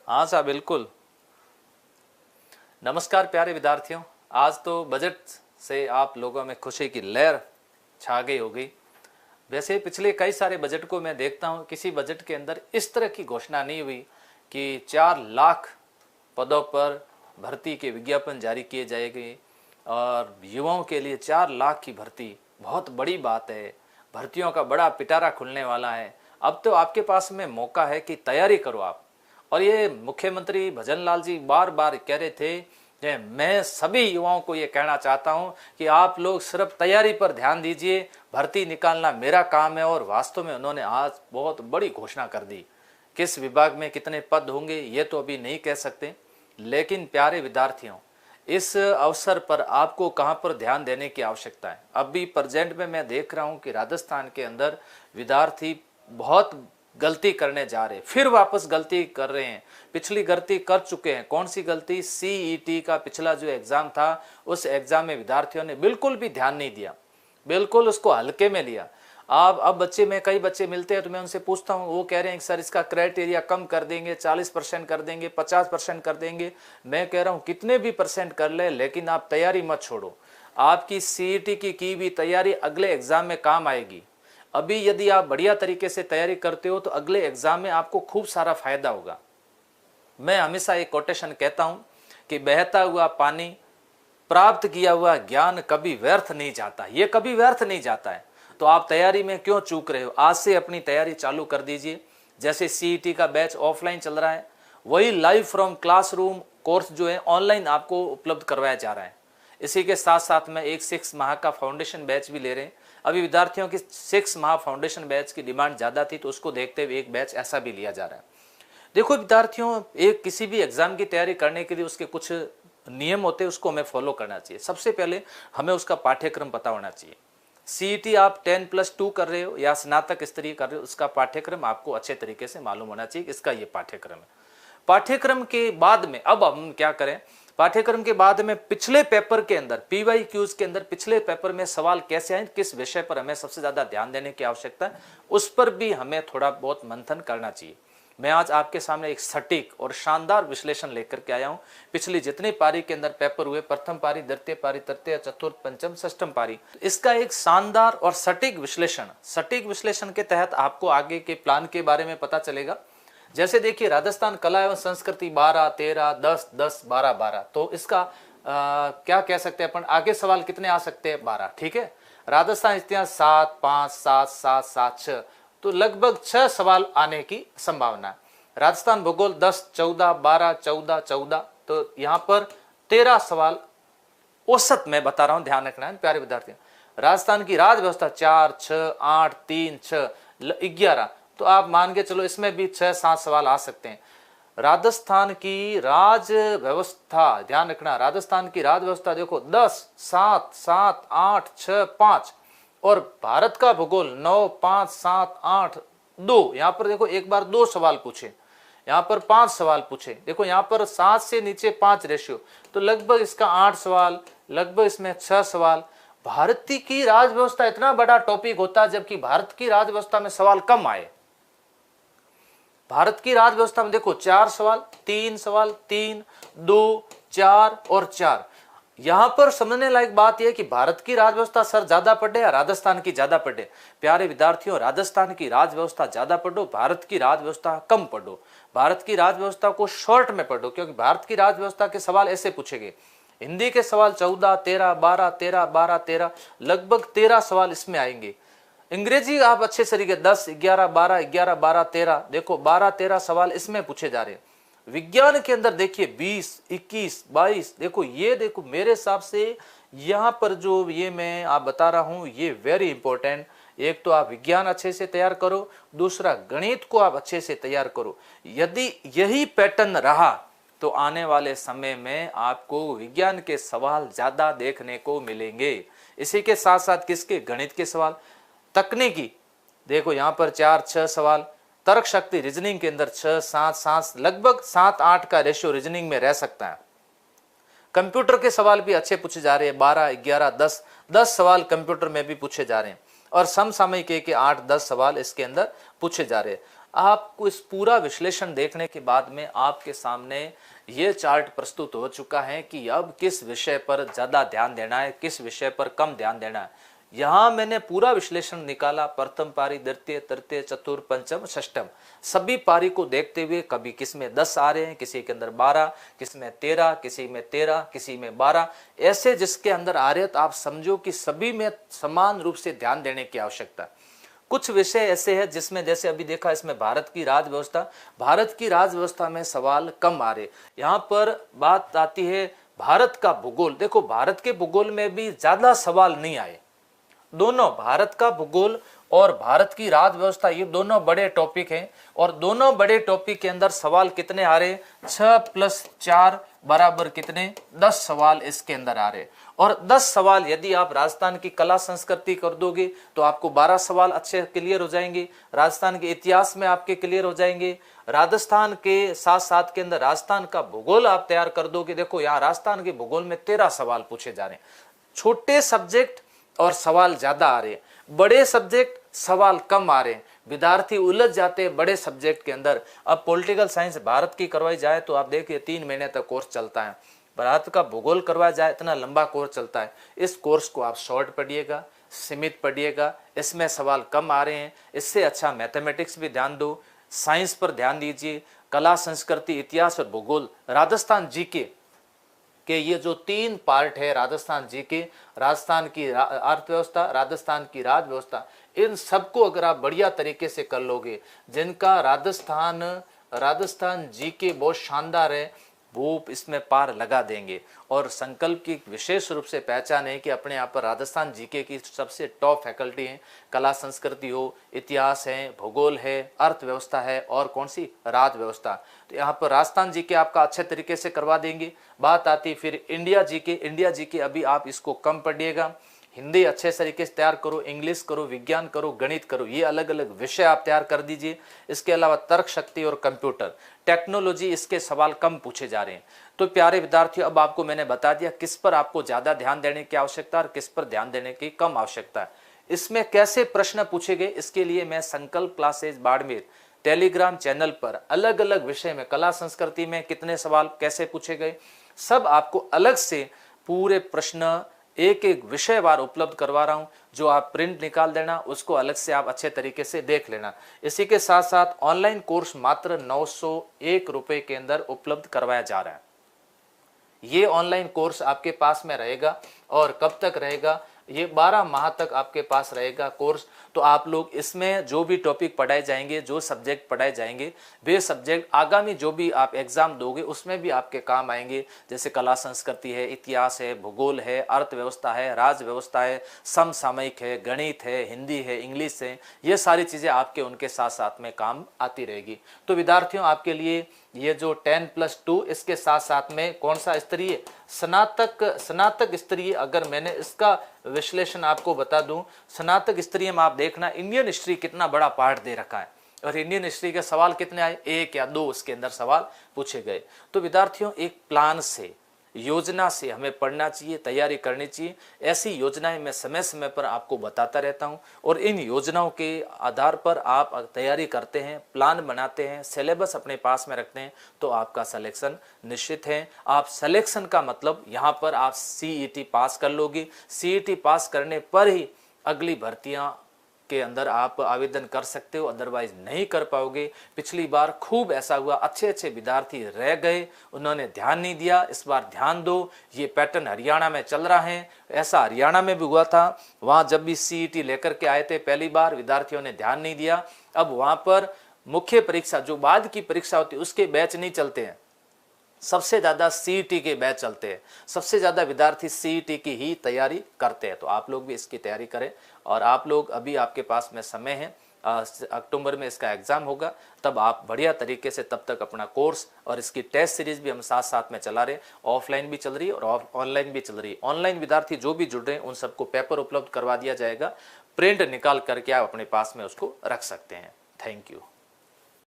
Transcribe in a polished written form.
हाँ साहब, बिल्कुल। नमस्कार प्यारे विद्यार्थियों। आज तो बजट से आप लोगों में खुशी की लहर छा गई होगी। वैसे पिछले कई सारे बजट को मैं देखता हूँ, किसी बजट के अंदर इस तरह की घोषणा नहीं हुई कि 4 लाख पदों पर भर्ती के विज्ञापन जारी किए जाएंगे और युवाओं के लिए 4 लाख की भर्ती बहुत बड़ी बात है। भर्तियों का बड़ा पिटारा खुलने वाला है। अब तो आपके पास में मौका है कि तैयारी करो आप। और ये मुख्यमंत्री भजन लाल जी बार बार कह रहे थे कि मैं सभी युवाओं को ये कहना चाहता हूं कि आप लोग सिर्फ तैयारी पर ध्यान दीजिए, भर्ती निकालना मेरा काम है। और वास्तव में उन्होंने आज बहुत बड़ी घोषणा कर दी। किस विभाग में कितने पद होंगे ये तो अभी नहीं कह सकते, लेकिन प्यारे विद्यार्थियों, इस अवसर पर आपको कहां पर ध्यान देने की आवश्यकता है। अभी प्रेजेंट में मैं देख रहा हूं कि राजस्थान के अंदर विद्यार्थी बहुत गलती करने जा रहे, फिर वापस गलती कर रहे हैं। पिछली गलती कर चुके हैं। कौन सी गलती? सीईटी का पिछला जो एग्जाम था, उस एग्जाम में विद्यार्थियों ने बिल्कुल भी ध्यान नहीं दिया, बिल्कुल उसको हल्के में लिया। आप अब बच्चे में कई बच्चे मिलते हैं तो मैं उनसे पूछता हूँ, वो कह रहे हैं सर इसका क्राइटेरिया कम कर देंगे, 40% कर देंगे, 50% कर देंगे। मैं कह रहा हूँ कितने भी परसेंट कर ले, लेकिन आप तैयारी मत छोड़ो। आपकी सीईटी की भी तैयारी अगले एग्जाम में काम आएगी। अभी यदि आप बढ़िया तरीके से तैयारी करते हो तो अगले एग्जाम में आपको खूब सारा फायदा होगा। मैं हमेशा एक कोटेशन कहता हूं कि बहता हुआ पानी, प्राप्त किया हुआ ज्ञान कभी व्यर्थ नहीं जाता। ये कभी व्यर्थ नहीं जाता है। तो आप तैयारी में क्यों चूक रहे हो? आज से अपनी तैयारी चालू कर दीजिए। जैसे सीईटी का बैच ऑफलाइन चल रहा है, वही लाइव फ्रॉम क्लासरूम कोर्स जो है ऑनलाइन आपको उपलब्ध करवाया जा रहा है। इसी के साथ साथ में एक 6 माह का फाउंडेशन बैच भी ले रहे हैं। अभी विद्यार्थियों की 6 माह फाउंडेशन बैच की डिमांड ज़्यादा थी, तो उसको देखते हुए एक बैच ऐसा भी लिया जा रहा है। देखो विद्यार्थियों, एक किसी भी एग्जाम की तैयारी करने के लिए उसके कुछ नियम होते हैं, उसको हमें फॉलो करना चाहिए। सबसे पहले हमें उसका पाठ्यक्रम पता होना चाहिए। सीईटी आप 10+2 कर रहे हो या स्नातक स्तरीय कर रहे हो, उसका पाठ्यक्रम आपको अच्छे तरीके से मालूम होना चाहिए। इसका ये पाठ्यक्रम है। पाठ्यक्रम के बाद में अब हम क्या करें? पाठ्यक्रम के बाद में पिछले पेपर के अंदर, पीवाईक्यूज के अंदर पिछले पेपर में सवाल कैसे आए, किस विषय पर हमें सबसे ज्यादा ध्यान देने की आवश्यकता है, उस पर भी हमें थोड़ा बहुत मंथन करना चाहिए। मैं आज आपके सामने एक सटीक और शानदार विश्लेषण लेकर के आया हूं। पिछली जितनी पारी के अंदर पेपर हुए, प्रथम पारी, द्वितीय पारी, तृतीय, चतुर्थ, पंचम, षष्ठम पारी, इसका एक शानदार और सटीक विश्लेषण के तहत आपको आगे के प्लान के बारे में पता चलेगा। जैसे देखिए, राजस्थान कला एवं संस्कृति 12, 13, 10, 10, 12, 12, तो इसका क्या कह सकते हैं अपन, आगे सवाल कितने आ सकते हैं? 12, ठीक है। राजस्थान इतिहास 7, 5, 7, 7, 7, 6, तो लगभग 6 सवाल आने की संभावना है। राजस्थान भूगोल 10, 14, 12, 14, 14, तो यहां पर 13 सवाल औसत मैं बता रहा हूं, ध्यान रखना है प्यारे विद्यार्थियों। राजस्थान की राज व्यवस्था 4, 6, 8, 3, 6, 11, तो आप मान के चलो इसमें भी 6-7 सवाल आ सकते हैं। राजस्थान की राज व्यवस्था, ध्यान रखना, राजस्थान की राज व्यवस्था देखो 10, 7, 7, 8, 6, 5, और भारत का भूगोल 9, 5, 7, 8, 2, यहां पर देखो एक बार 2 सवाल पूछे, यहां पर 5 सवाल पूछे। देखो यहां पर 7 से नीचे 5 रेशियो, तो लगभग इसका 8 सवाल, लगभग इसमें 6 सवाल। भारत की राज व्यवस्था इतना बड़ा टॉपिक होता है, जबकि भारत की राज व्यवस्था में सवाल कम आए। भारत की राज व्यवस्था में देखो 4 सवाल, 3 सवाल, 3, 2, 4 और 4। यहां पर समझने लायक बात यह कि भारत की राज व्यवस्था सर ज्यादा पढ़े या राजस्थान की ज्यादा पढ़े? प्यारे विद्यार्थियों, राजस्थान की राज व्यवस्था ज्यादा पढ़ो, भारत की राज व्यवस्था कम पढ़ो। भारत की राज व्यवस्था को शॉर्ट में पढ़ो, क्योंकि भारत की राज व्यवस्था के सवाल ऐसे पूछे गए। हिंदी के सवाल 14, 13, 12, 13, 12, 13, लगभग 13 सवाल इसमें आएंगे। अंग्रेजी आप अच्छे तरीके 10, 11, 12, 11, 12, 13, देखो 12, 13 सवाल इसमें पूछे जा रहे हैं। विज्ञान के अंदर देखिए 20, 21, 22, देखो ये देखो मेरे हिसाब से यहां पर जो ये मैं आप बता रहा हूं, ये वेरी इंपॉर्टेंट। एक तो आप विज्ञान अच्छे से तैयार करो, दूसरा गणित को आप अच्छे से तैयार करो। यदि यही पैटर्न रहा तो आने वाले समय में आपको विज्ञान के सवाल ज्यादा देखने को मिलेंगे। इसी के साथ साथ किसके? गणित के सवाल। तकनीकी देखो यहां पर 4-6 सवाल। तर्क शक्ति रीजनिंग के अंदर 6-7, लगभग 7-8 का रेशियो रीजनिंग में रह सकता है। कंप्यूटर के सवाल भी अच्छे पूछे जा रहे हैं, 12, 11, 10 सवाल कंप्यूटर में भी पूछे जा रहे हैं, और समसामयिक के 8-10 सवाल इसके अंदर पूछे जा रहे हैं। आपको इस पूरा विश्लेषण देखने के बाद में आपके सामने ये चार्ट प्रस्तुत हो चुका है कि अब किस विषय पर ज़्यादा ध्यान देना है, किस विषय पर कम ध्यान देना है। यहाँ मैंने पूरा विश्लेषण निकाला, प्रथम पारी, द्वितीय, तृतीय, चतुर्थ, पंचम, षष्टम, सभी पारी को देखते हुए कभी किस में 10 आ रहे हैं, किसी के अंदर 12, किसी में 13, किसी में 13, किसी में 12, ऐसे जिसके अंदर आ रहे हैं, तो आप समझो कि सभी में समान रूप से ध्यान देने की आवश्यकता है। कुछ विषय ऐसे हैं जिसमें जैसे अभी देखा इसमें भारत की राज व्यवस्था में सवाल कम आ रहे। यहाँ पर बात आती है भारत का भूगोल। देखो भारत के भूगोल में भी ज्यादा सवाल नहीं आए। दोनों भारत का भूगोल और भारत की राज व्यवस्था ये दोनों बड़े टॉपिक हैं और दोनों बड़े टॉपिक के अंदर सवाल कितने आ रहे, 6 + 4 बराबर कितने, 10 सवाल इसके अंदर आ रहे। और 10 सवाल यदि आप राजस्थान की कला संस्कृति कर दोगे तो आपको 12 सवाल अच्छे क्लियर हो जाएंगे। राजस्थान के इतिहास में आपके क्लियर हो जाएंगे। राजस्थान के साथ साथ के अंदर राजस्थान का भूगोल आप तैयार कर दोगे। देखो यहाँ राजस्थान के भूगोल में 13 सवाल पूछे जा रहे हैं। छोटे सब्जेक्ट और सवाल ज्यादा आ रहे हैं, बड़े सब्जेक्ट सवाल कम आ रहे हैं, विद्यार्थी उलझ जाते हैं बड़े सब्जेक्ट के अंदर। अब पॉलिटिकल साइंस भारत की करवाई जाए तो आप देखिए 3 महीने तक कोर्स चलता है। भारत का भूगोल करवाया जाए इतना लंबा कोर्स चलता है। इस कोर्स को आप शॉर्ट पढ़िएगा, सीमित पढ़िएगा, इसमें सवाल कम आ रहे हैं। इससे अच्छा मैथमेटिक्स भी ध्यान दो, साइंस पर ध्यान दीजिए, कला संस्कृति, इतिहास और भूगोल, राजस्थान जीके के ये जो 3 पार्ट है, राजस्थान जीके, राजस्थान की अर्थव्यवस्था, राजस्थान की राज व्यवस्था, इन सबको अगर आप बढ़िया तरीके से कर लोगे, जिनका राजस्थान जीके बहुत शानदार है, वो इसमें पार लगा देंगे। और संकल्प की विशेष रूप से पहचान है कि अपने यहाँ पर राजस्थान जीके की सबसे टॉप फैकल्टी है। कला संस्कृति हो, इतिहास है, भूगोल है, अर्थव्यवस्था है और कौन सी, राज व्यवस्था। तो यहाँ पर राजस्थान जीके आपका अच्छे तरीके से करवा देंगे। बात आती फिर इंडिया जीके अभी आप इसको कम पढ़िएगा। हिंदी अच्छे तरीके से तैयार करो, इंग्लिश करो, विज्ञान करो, गणित करो, ये अलग अलग विषय आप तैयार कर दीजिए। इसके अलावा तर्क शक्ति और कंप्यूटर टेक्नोलॉजी, इसके सवाल कम पूछे जा रहे हैं। तो प्यारे विद्यार्थियों, अब आपको मैंने बता दिया किस पर आपको ज्यादा ध्यान देने की आवश्यकता है और किस पर ध्यान देने की कम आवश्यकता है। इसमें कैसे प्रश्न पूछे गए, इसके लिए मैं संकल्प क्लासेज बाड़मेर टेलीग्राम चैनल पर अलग अलग विषय में, कला संस्कृति में कितने सवाल कैसे पूछे गए, सब आपको अलग से पूरे प्रश्न एक एक विषयवार उपलब्ध करवा रहा हूं। जो आप प्रिंट निकाल देना, उसको अलग से आप अच्छे तरीके से देख लेना। इसी के साथ साथ ऑनलाइन कोर्स मात्र 901 रुपए के अंदर उपलब्ध करवाया जा रहा है। ये ऑनलाइन कोर्स आपके पास में रहेगा और कब तक रहेगा, ये 12 माह तक आपके पास रहेगा कोर्स। तो आप लोग इसमें जो भी टॉपिक पढ़ाए जाएंगे, जो सब्जेक्ट पढ़ाए जाएंगे, वे सब्जेक्ट आगामी जो भी आप एग्जाम दोगे उसमें भी आपके काम आएंगे। जैसे कला संस्कृति है, इतिहास है, भूगोल है, अर्थव्यवस्था है, राज व्यवस्था है, समसामयिक है, गणित है, हिंदी है, इंग्लिश है, ये सारी चीज़ें आपके उनके साथ साथ में काम आती रहेगी। तो विद्यार्थियों, आपके लिए ये जो 10+2, इसके साथ साथ में कौन सा स्तरीय, स्नातक स्तरीय, अगर मैंने इसका विश्लेषण आपको बता दूं, स्नातक स्तरीय में आप देखना इंडियन हिस्ट्री कितना बड़ा पार्ट दे रखा है और इंडियन हिस्ट्री के सवाल कितने आए, 1 या 2 उसके अंदर सवाल पूछे गए। तो विद्यार्थियों, एक प्लान से, योजना से हमें पढ़ना चाहिए, तैयारी करनी चाहिए। ऐसी योजनाएं मैं समय समय पर आपको बताता रहता हूं और इन योजनाओं के आधार पर आप तैयारी करते हैं, प्लान बनाते हैं, सिलेबस अपने पास में रखते हैं, तो आपका सिलेक्शन निश्चित है। आप सिलेक्शन का मतलब यहाँ पर आप CET पास कर लोगे। CET पास करने पर ही अगली भर्तियां के अंदर आप आवेदन कर सकते हो, अदरवाइज नहीं कर पाओगे। पिछली बार खूब ऐसा हुआ, अच्छे अच्छे विद्यार्थी रह गए, उन्होंने ध्यान नहीं दिया। इस बार ध्यान दो। ये पैटर्न हरियाणा में चल रहा है, ऐसा हरियाणा में भी हुआ था। वहां जब भी CET लेकर के आए थे पहली बार, विद्यार्थियों ने ध्यान नहीं दिया। अब वहां पर मुख्य परीक्षा, जो बाद की परीक्षा होती है, उसके बैच नहीं चलते हैं, सबसे ज्यादा CET के बैच चलते हैं। सबसे ज्यादा विद्यार्थी CET की ही तैयारी करते हैं। तो आप लोग भी इसकी तैयारी करें। और आप लोग अभी आपके पास में समय है, अक्टूबर में इसका एग्जाम होगा, तब आप बढ़िया तरीके से तब तक अपना कोर्स और इसकी टेस्ट सीरीज भी हम साथ साथ में चला रहे, ऑफलाइन भी चल रही है और ऑनलाइन भी चल रही है। ऑनलाइन विद्यार्थी जो भी जुड़ रहे हैं उन सबको पेपर उपलब्ध करवा दिया जाएगा, प्रिंट निकाल करके आप अपने पास में उसको रख सकते हैं। Thank you.